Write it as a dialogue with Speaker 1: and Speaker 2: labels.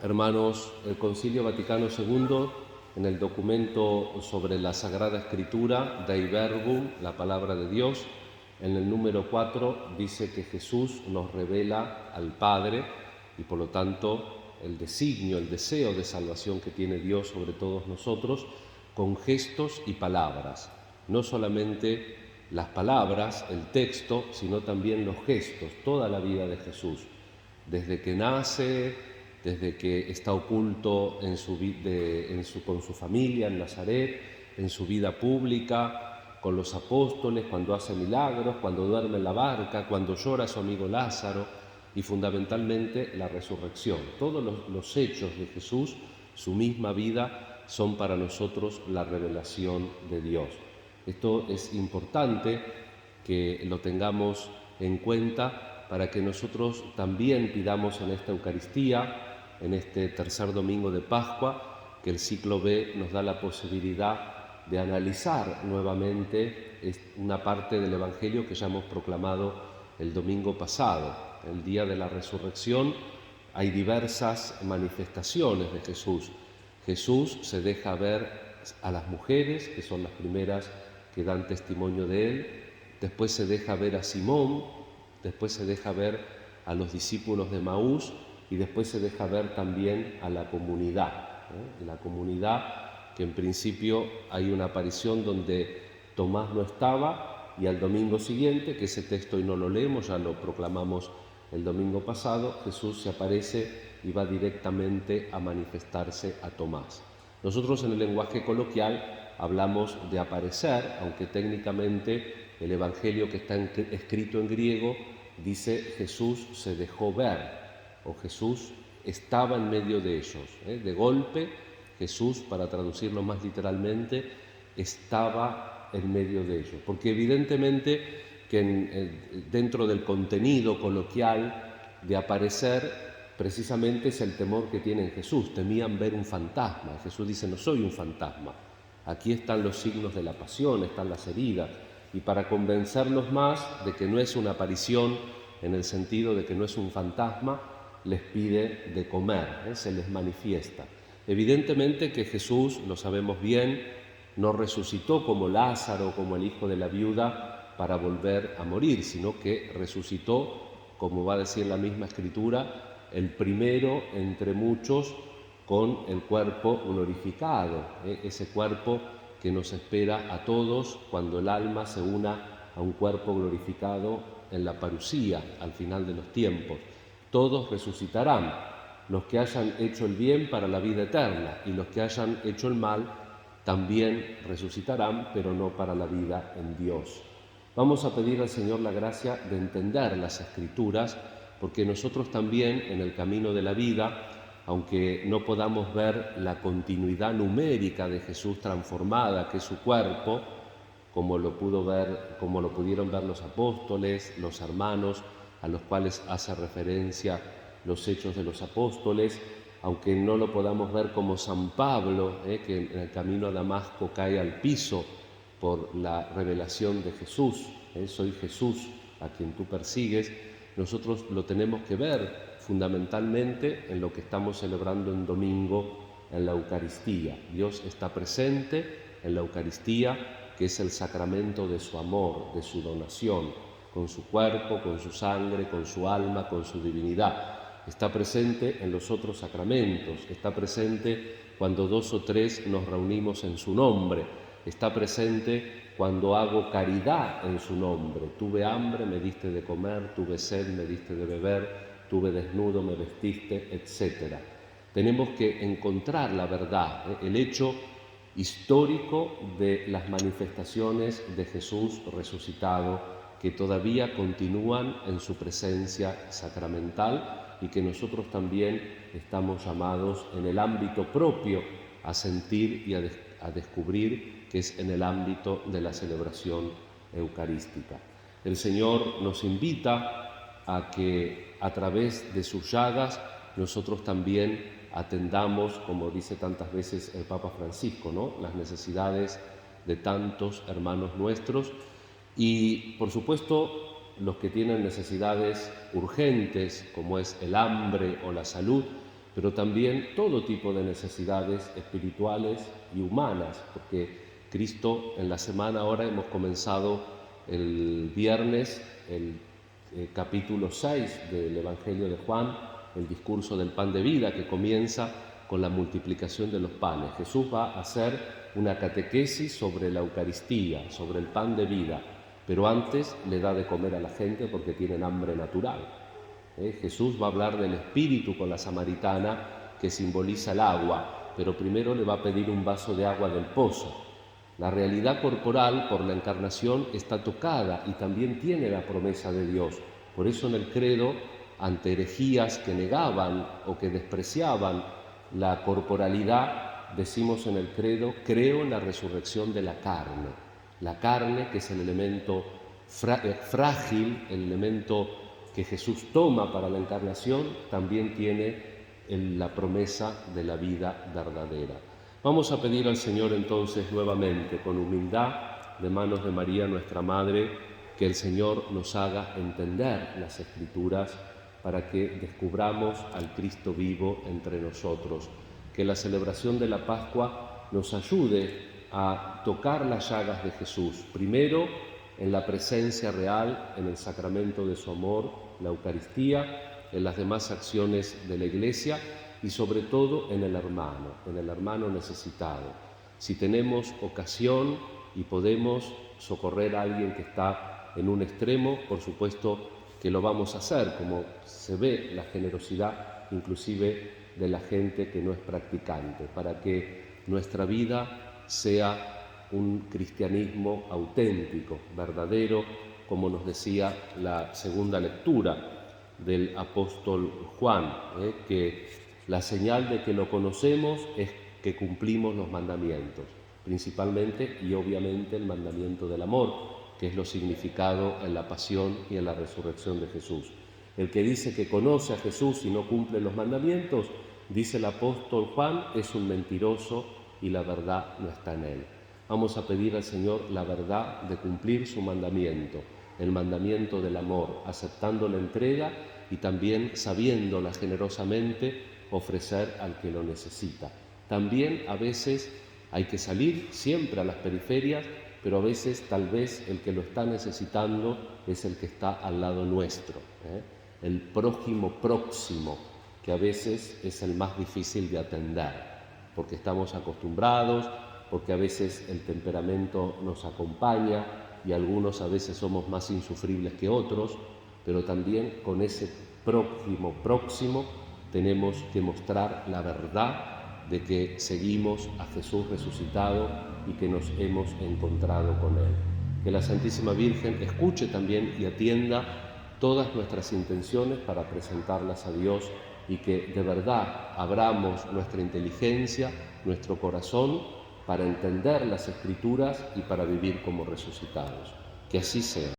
Speaker 1: Hermanos, el Concilio Vaticano II, en el documento sobre la Sagrada Escritura, Dei Verbum, la palabra de Dios, en el número 4 dice que Jesús nos revela al Padre y por lo tanto el designio, el deseo de salvación que tiene Dios sobre todos nosotros con gestos y palabras. No solamente las palabras, el texto, sino también los gestos, toda la vida de Jesús. Desde que nace, desde que está oculto con su familia en Nazaret, en su vida pública, con los apóstoles, cuando hace milagros, cuando duerme en la barca, cuando llora a su amigo Lázaro y fundamentalmente la resurrección. Todos los hechos de Jesús, su misma vida, son para nosotros la revelación de Dios. Esto es importante que lo tengamos en cuenta para que nosotros también pidamos en esta Eucaristía, en este tercer domingo de Pascua, que el ciclo B nos da la posibilidad de analizar nuevamente una parte del Evangelio que ya hemos proclamado el domingo pasado. El día de la resurrección hay diversas manifestaciones de Jesús. Jesús se deja ver a las mujeres, que son las primeras que dan testimonio de él, después se deja ver a Simón, después se deja ver a los discípulos de Maús y después se deja ver también a la comunidad. La comunidad que en principio hay una aparición donde Tomás no estaba y al domingo siguiente, que ese texto hoy no lo leemos, ya lo proclamamos el domingo pasado, Jesús se aparece y va directamente a manifestarse a Tomás. Nosotros en el lenguaje coloquial hablamos de aparecer, aunque técnicamente el Evangelio que está escrito en griego dice Jesús se dejó ver o Jesús estaba en medio de ellos. De golpe Jesús, para traducirlo más literalmente, estaba en medio de ellos. Porque evidentemente que dentro del contenido coloquial de aparecer precisamente es el temor que tienen Jesús. Temían ver un fantasma. Jesús dice, no soy un fantasma. Aquí están los signos de la pasión, están las heridas. Y para convencerlos más de que no es una aparición, en el sentido de que no es un fantasma, les pide de comer, se les manifiesta. Evidentemente que Jesús, lo sabemos bien, no resucitó como Lázaro, como el hijo de la viuda, para volver a morir, sino que resucitó, como va a decir la misma Escritura, el primero entre muchos con el cuerpo glorificado, ese cuerpo que nos espera a todos cuando el alma se una a un cuerpo glorificado en la parusía, al final de los tiempos. Todos resucitarán, los que hayan hecho el bien para la vida eterna y los que hayan hecho el mal también resucitarán, pero no para la vida en Dios. Vamos a pedir al Señor la gracia de entender las Escrituras, porque nosotros también en el camino de la vida, aunque no podamos ver la continuidad numérica de Jesús transformada, que es su cuerpo, como lo pudieron ver los apóstoles, los hermanos, a los cuales hace referencia los Hechos de los Apóstoles, aunque no lo podamos ver como San Pablo, que en el camino a Damasco cae al piso por la revelación de Jesús, soy Jesús a quien tú persigues, nosotros lo tenemos que ver fundamentalmente en lo que estamos celebrando en domingo en la Eucaristía. Dios está presente en la Eucaristía, que es el sacramento de su amor, de su donación, con su cuerpo, con su sangre, con su alma, con su divinidad. Está presente en los otros sacramentos, está presente cuando 2 o 3 nos reunimos en su nombre, está presente cuando hago caridad en su nombre. Tuve hambre, me diste de comer, tuve sed, me diste de beber, tuve desnudo, me vestiste, etc. Tenemos que encontrar la verdad, el hecho histórico de las manifestaciones de Jesús resucitado, que todavía continúan en su presencia sacramental y que nosotros también estamos llamados en el ámbito propio a sentir y a descubrir, que es en el ámbito de la celebración eucarística. El Señor nos invita a que a través de sus llagas nosotros también atendamos, como dice tantas veces el Papa Francisco, las necesidades de tantos hermanos nuestros y, por supuesto, los que tienen necesidades urgentes, como es el hambre o la salud, pero también todo tipo de necesidades espirituales y humanas, porque Cristo en la semana ahora hemos comenzado el viernes el capítulo 6 del Evangelio de Juan, el discurso del pan de vida, que comienza con la multiplicación de los panes. Jesús va a hacer una catequesis sobre la Eucaristía, sobre el pan de vida, pero antes le da de comer a la gente porque tienen hambre natural. Jesús va a hablar del Espíritu con la samaritana, que simboliza el agua, pero primero le va a pedir un vaso de agua del pozo. La realidad corporal por la encarnación está tocada y también tiene la promesa de Dios. Por eso en el credo, ante herejías que negaban o que despreciaban la corporalidad, decimos en el credo: creo en la resurrección de la carne que es el elemento frágil, el elemento que Jesús toma para la encarnación, también tiene la promesa de la vida verdadera. Vamos a pedir al Señor entonces nuevamente, con humildad, de manos de María, nuestra Madre, que el Señor nos haga entender las Escrituras para que descubramos al Cristo vivo entre nosotros. Que la celebración de la Pascua nos ayude a tocar las llagas de Jesús, primero en la presencia real, en el sacramento de su amor, la Eucaristía, en las demás acciones de la Iglesia y sobre todo en el hermano necesitado. Si tenemos ocasión y podemos socorrer a alguien que está en un extremo, por supuesto que lo vamos a hacer, como se ve la generosidad inclusive de la gente que no es practicante, para que nuestra vida sea un cristianismo auténtico, verdadero, como nos decía la segunda lectura del apóstol Juan, que la señal de que lo conocemos es que cumplimos los mandamientos, principalmente y obviamente el mandamiento del amor, que es lo significado en la pasión y en la resurrección de Jesús. El que dice que conoce a Jesús y no cumple los mandamientos, dice el apóstol Juan, es un mentiroso y la verdad no está en él. Vamos a pedir al Señor la verdad de cumplir su mandamiento, el mandamiento del amor, aceptando la entrega y también sabiéndola generosamente ofrecer al que lo necesita. También a veces hay que salir siempre a las periferias, pero a veces tal vez el que lo está necesitando es el que está al lado nuestro, el prójimo próximo, que a veces es el más difícil de atender, porque estamos acostumbrados, porque a veces el temperamento nos acompaña y algunos a veces somos más insufribles que otros, pero también con ese prójimo próximo tenemos que mostrar la verdad de que seguimos a Jesús resucitado y que nos hemos encontrado con Él. Que la Santísima Virgen escuche también y atienda todas nuestras intenciones para presentarlas a Dios y que de verdad abramos nuestra inteligencia, nuestro corazón, para entender las Escrituras y para vivir como resucitados. Que así sea.